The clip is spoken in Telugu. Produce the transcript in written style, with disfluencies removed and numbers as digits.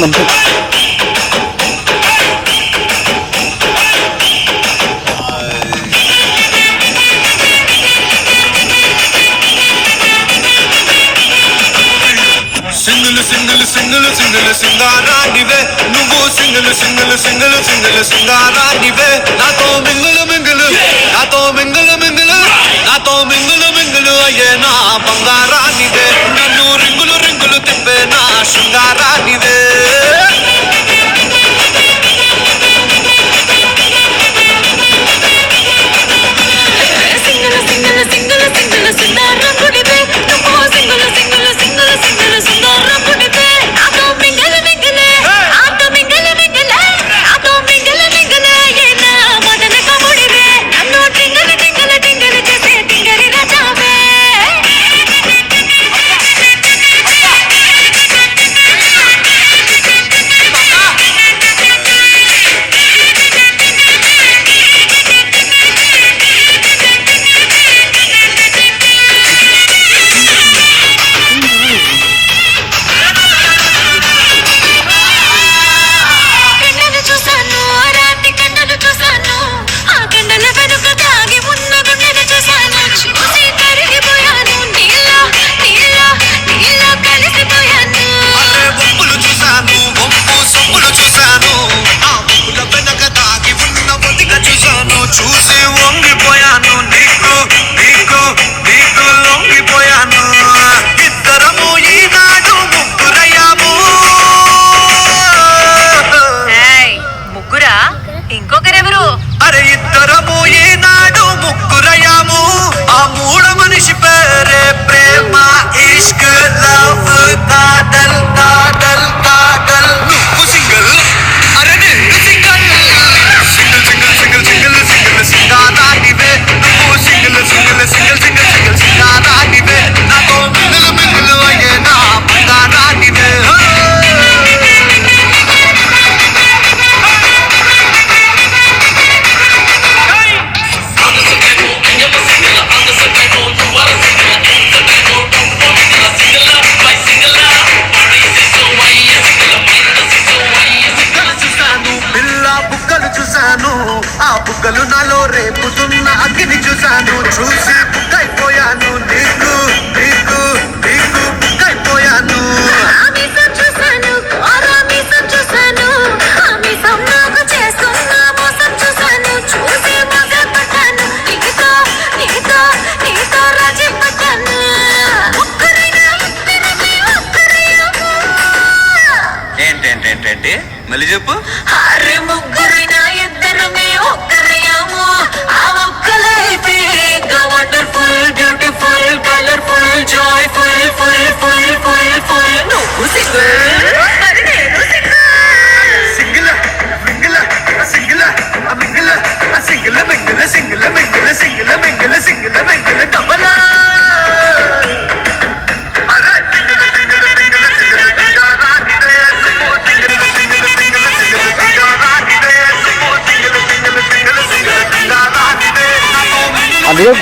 నమ్ము. సింగిల్ సింగిల్ సింగిల్ సింగిల్ సింగారానివే నువ్వు సింగిల్ సింగిల్ సింగిల్ సింగిల్ సింగారానివే నాతో మింగులు మింగులు నాతో మింగులు మింగులు నాతో మింగులు మింగులు అయ్యే నా బంగారానివే నన్ను రింగులు రింగులు తిప్పే నా శృంగారానివే సింగిల్ సింగిల్ సింగిల్ సింగిల్ సింగారానివే నువ్వు సింగిల్ సింగిల్ సింగిల్ సింగిల్ సింగారానివే నాతో మింగులు మింగులు నాతో మింగులు మింగులు నాతో మింగులు మింగులు అయ్యే నా మదన కముడివే నన్ను టింగలి టింగలి టింగలి చేసే టింగలి రాజావే కన్నలు చూసాను రాత్రి కన్నలు చూసాను ఆ కన్నల వెనుక దాగి ఉన్న గుండెను చూసాను చూసి కరిగిపోయాను నీలో నీలో నీలో కలిసిపోయాను అరే వంపులు చూశాను వంపు సొప్పులు చూశాను ఆ వంపుల వెనక దాగి ఉన్న ఒదిగ చూశాను చూసి వంగిపోయాను నీకు నీకు నీకు లొంగిపోయాను ఇద్దరము ఈనాడు ముగ్గురయ్యాము ముగ్గురా ఇంకొకరెవరు అరే ఇద్దరము ఈనాడు ముగ్గురయ్యాము ఆ మూడ మనిషి పేరే ప్రేమ ఇష్క్ లవ్ కాదల్ కాదల్ కాదల్ నువ్వు సింగిల్ అరే నేను single single single single single single సింగారానివే నువ్వు single single single single single సింగారానివే నాతో మింగులు మింగులు అయ్యే నా బంగారానివే చూశాను పిల్ల బుగ్గలు చూశాను ఆ బుగ్గలు నాలో రేపుతున్న అగ్ని చూశాను చూసి బుక్కైపోయాను నీకు నీకు నీకు బుక్కైపోయాను ఆమీసం చూసాను ఆరామీసం చూసాను ఆమీసం నాకు చేస్తున్న మోసం చూసాను చూసి మోసం పడ్డాను నీతో నీతో నీతో రాజ్యం పడ్డాను ఒక్కరైనా ఇద్దరమే ఒక్కరయ్యాము ఏంటేంటేంటేంటి మళ్ళీ చెప్పు అరే ముగ్గురైనా ఇద్దరమే ఒక్కరయ్యాము ఆ ఒక్కలైతే wonderful beautiful colourful joyful full full full full నువ్వు సింగిల్ మరి నేను single single single single single single single single single single single single double అందులో